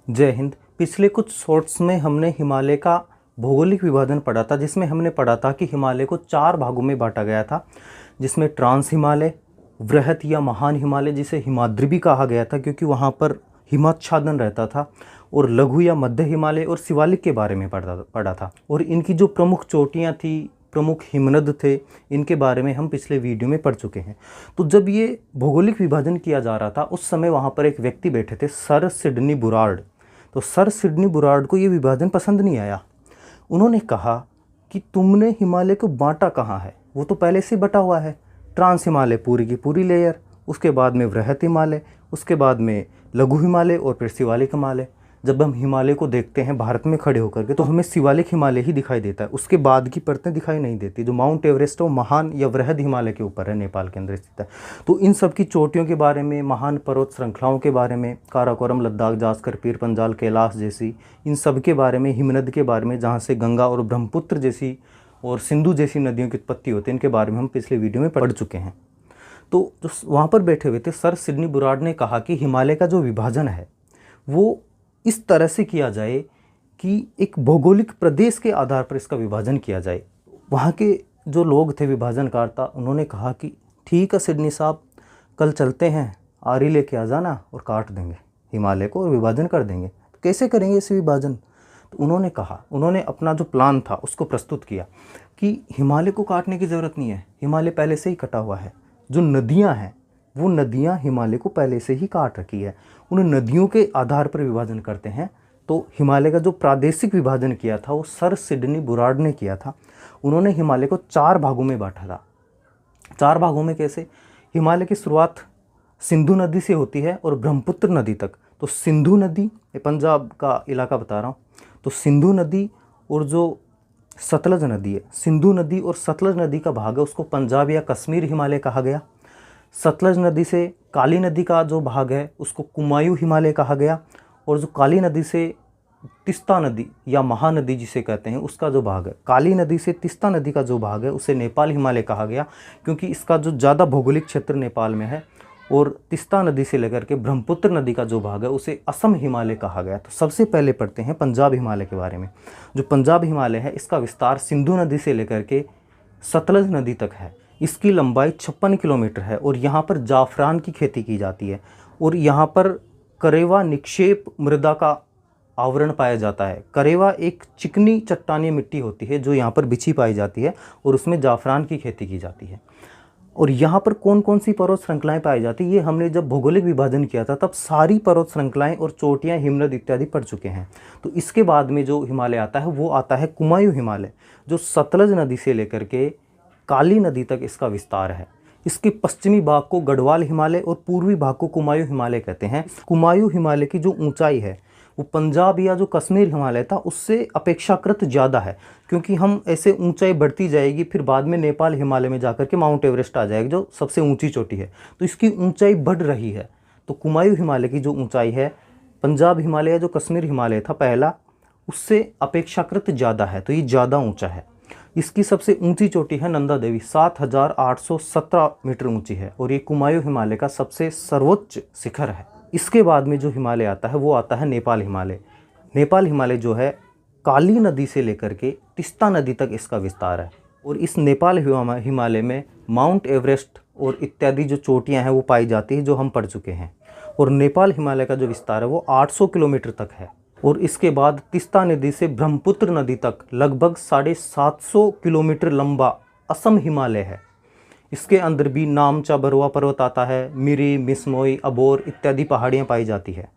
जय हिंद। पिछले कुछ शॉर्ट्स में हमने हिमालय का भौगोलिक विभाजन पढ़ा था, जिसमें हमने पढ़ा था कि हिमालय को 4 भागों में बांटा गया था, जिसमें ट्रांस हिमालय, वृहत या महान हिमालय जिसे हिमाद्री भी कहा गया था क्योंकि वहाँ पर हिमाच्छादन रहता था, और लघु या मध्य हिमालय और शिवालिक के बारे में पढ़ा था। और इनकी जो प्रमुख चोटियाँ थी, प्रमुख हिमनद थे, इनके बारे में हम पिछले वीडियो में पढ़ चुके हैं। तो जब ये भौगोलिक विभाजन किया जा रहा था उस समय वहाँ पर एक व्यक्ति बैठे थे, सर सिडनी बुरार्ड। तो सर सिडनी बुरार्ड को ये विभाजन पसंद नहीं आया। उन्होंने कहा कि तुमने हिमालय को बांटा कहाँ है, वो तो पहले से बटा हुआ है। ट्रांस हिमालय पूरी की पूरी लेयर, उसके बाद में वृहत हिमालय, उसके बाद में लघु हिमालय और फिर शिवालिक हिमालय। जब हम हिमालय को देखते हैं भारत में खड़े होकर के तो हमें शिवालिक हिमालय ही दिखाई देता है, उसके बाद की परतें दिखाई नहीं देती। जो माउंट एवरेस्ट है वो महान या वृहद हिमालय के ऊपर है, नेपाल के अंदर स्थित है। तो इन सब की चोटियों के बारे में, महान पर्वत श्रृंखलाओं के बारे में, काराकोरम, लद्दाख, जास्कर, पीर पंजाल, कैलाश जैसी, इन सब के बारे में, हिमनद के बारे में जहाँ से गंगा और ब्रह्मपुत्र जैसी और सिंधु जैसी नदियों की उत्पत्ति होती है, इनके बारे में हम पिछले वीडियो में पढ़ चुके हैं। तो जो वहाँ पर बैठे हुए थे सर सिडनी बुरार्ड ने कहा कि हिमालय का जो विभाजन है वो इस तरह से किया जाए कि एक भौगोलिक प्रदेश के आधार पर इसका विभाजन किया जाए। वहाँ के जो लोग थे विभाजनकर्ता, उन्होंने कहा कि ठीक है सिडनी साहब, कल चलते हैं, आरी लेके आ जाना और काट देंगे हिमालय को और विभाजन कर देंगे। तो कैसे करेंगे इसे विभाजन? तो उन्होंने कहा, उन्होंने अपना जो प्लान था उसको प्रस्तुत किया कि हिमालय को काटने की ज़रूरत नहीं है, हिमालय पहले से ही कटा हुआ है। जो नदियाँ हैं वो नदियाँ हिमालय को पहले से ही काट रखी है, उन नदियों के आधार पर विभाजन करते हैं। तो हिमालय का जो प्रादेशिक विभाजन किया था वो सर सिडनी बुरार्ड ने किया था। उन्होंने हिमालय को 4 भागों में बांटा था। 4 भागों में कैसे? हिमालय की शुरुआत सिंधु नदी से होती है और ब्रह्मपुत्र नदी तक। तो सिंधु नदी, ये पंजाब का इलाका बता रहा हूँ, तो सिंधु नदी और जो सतलज नदी है, सिंधु नदी और सतलज नदी का भाग है उसको पंजाब या कश्मीर हिमालय कहा गया। सतलज नदी से काली नदी का जो भाग है उसको कुमायूं हिमालय कहा गया, और जो काली नदी से तीस्ता नदी या महानदी जिसे कहते हैं उसका जो भाग है, काली नदी से तीस्ता नदी का जो भाग है उसे नेपाल हिमालय कहा गया, क्योंकि इसका जो ज़्यादा भौगोलिक क्षेत्र नेपाल में है। और तीस्ता नदी से लेकर के ब्रह्मपुत्र नदी का जो भाग है उसे असम हिमालय कहा गया। तो सबसे पहले पढ़ते हैं पंजाब हिमालय के बारे में। जो पंजाब हिमालय है इसका विस्तार सिंधु नदी से लेकर के सतलज नदी तक है। इसकी लंबाई 56 किलोमीटर है और यहाँ पर जाफरान की खेती की जाती है, और यहाँ पर करेवा निक्षेप मृदा का आवरण पाया जाता है। करेवा एक चिकनी चट्टानी मिट्टी होती है जो यहाँ पर बिछी पाई जाती है और उसमें जाफरान की खेती की जाती है। और यहाँ पर कौन कौन सी पर्वत श्रृंखलाएं पाई जाती है, ये हमने जब भौगोलिक विभाजन किया था तब सारी पर्वत श्रृंखलाएं और चोटियाँ, हिमनद इत्यादि पढ़ चुके हैं। तो इसके बाद में जो हिमालय आता है वो आता है कुमायूं हिमालय, जो सतलज नदी से लेकर के काली नदी तक इसका विस्तार है। इसके पश्चिमी भाग को गढ़वाल हिमालय और पूर्वी भाग को कुमायूं हिमालय कहते हैं। कुमायूं हिमालय की जो ऊंचाई है वो पंजाब या जो कश्मीर हिमालय था उससे अपेक्षाकृत ज़्यादा है, क्योंकि हम ऐसे ऊंचाई बढ़ती जाएगी फिर बाद में नेपाल हिमालय में जाकर के माउंट एवरेस्ट आ जाएगा जो सबसे ऊंची चोटी है, तो इसकी ऊंचाई बढ़ रही है। तो कुमायूं हिमालय की जो ऊंचाई है, पंजाब हिमालय जो कश्मीर हिमालय था पहला, उससे अपेक्षाकृत ज़्यादा है, तो ये ज़्यादा ऊँचा है। इसकी सबसे ऊंची चोटी है नंदा देवी, 7,817 मीटर ऊंची है, और ये कुमायूं हिमालय का सबसे सर्वोच्च शिखर है। इसके बाद में जो हिमालय आता है वो आता है नेपाल हिमालय। नेपाल हिमालय जो है काली नदी से लेकर के तीस्ता नदी तक इसका विस्तार है, और इस नेपाल हिमालय में माउंट एवरेस्ट और इत्यादि जो चोटियाँ हैं वो पाई जाती है जो हम पढ़ चुके हैं। और नेपाल हिमालय का जो विस्तार है वो 800 किलोमीटर तक है। और इसके बाद तीस्ता नदी से ब्रह्मपुत्र नदी तक लगभग 750 किलोमीटर लंबा असम हिमालय है। इसके अंदर भी नामचा बरुआ पर्वत आता है, मिरी, मिसमोई, अबोर इत्यादि पहाड़ियाँ पाई जाती है।